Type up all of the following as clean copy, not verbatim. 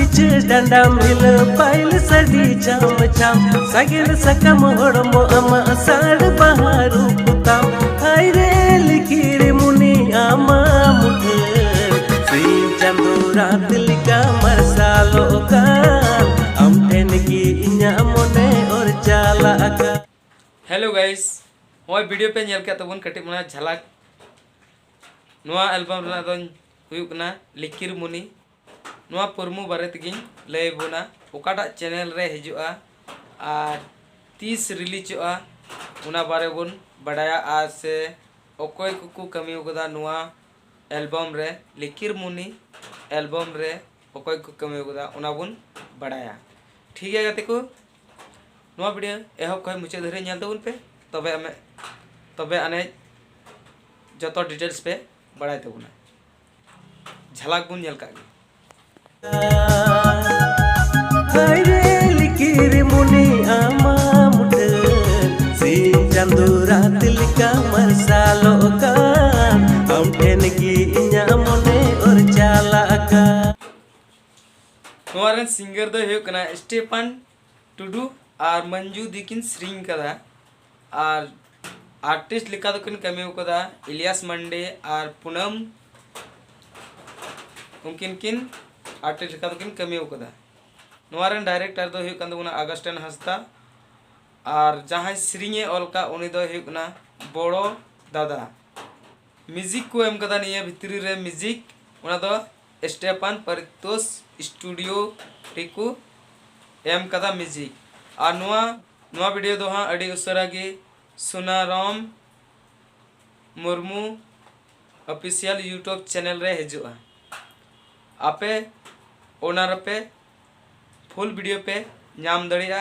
पिछे डंडा मिल पाइल सड़ी चाम चाम सगेल सकम होड़मो अमा साड़ बहारू पुताम हाय रे लिखिर मुनि आमा मुठे सीम चंदो रात लिका मरसालो का हम ठेन की इन्या मोने और चाला का। हेलो गाइस होय वीडियो पे नेल के तबन कटे मना झलक नोआ एल्बम रना दोन हुयुक ना लिकिर मुनि नोआ परमु बारे तगिन लय बोना ओकाटा चैनल रे हिजुआ आर 30 रिलीजोआ उना बारे बोन बडाया आज से ओकोय कुकु कमी उगदा नोआ एल्बम रे लिकिर मुनि एल्बम रे ओकोय कुकु कमी उगदा उना बोन बडाया ठीक है गते को नोआ वीडियो एहब खय मुचे धरे नेल तबन पे तबे आने जतो डिटेल्स पे बड़ाई तबना झलक बुन नेल कागे हाय रे लिकिर मुनि आमा मुठे सीम चंदो रात लिका मरसालो का हम ठेन की इन्या मोने और चाला का। नोआरन सिंगर दो हुयो कना स्टेफन टुडू और मंजू दिकिन श्रिंग कदा और आर्टिस्ट लिखा तो किन कमी कदा इलियास मंडे और पूनम उनकिन किन आर्टिस्ट लिखा तो किन कमी कदा नोआरन डायरेक्टर दो हुयो कंदो अगस्टन हंसदा और जहां श्रिंगे ऑल का उनी दो हुयो कना बड़ो दादा म्यूजिक को एम कदा निया भितरी रे म्यूजिक उना दो स्टेफन परितोष स्टूडियो रिकू एम कदा म्यूजिक और नोआ वीडियो दो हाँ अड़ी उसरा गे Sunaram Murmu official YouTube channel रे हिजुआ आपे ओनर पे फुल वीडियो पे नाम दड़िया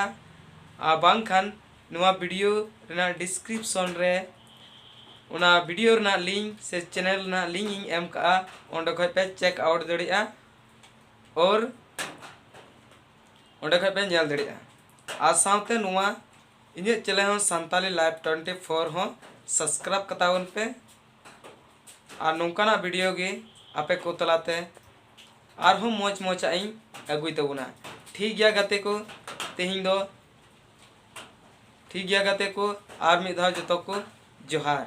आ बांग खान नोआ वीडियो रेना डिस्क्रिप्शन रे उना वीडियो रेना लिंक से चैनल ना लिंक इन एम का ओंडे खय पे चेक आउट दड़िया और ओंडे खय पे नेल दड़िया आ साथे नोआ इन्हें चले हों संताली लाइव 24 हों सब्सक्राइब कतावन पे और नौकाना वीडियो गे आपे को तलाते और हम मोच मोच आई अगुई तबुना ठीक गया गते को तेहिं दो ठीक गया गते को और मिद धाव जतो को जोहार।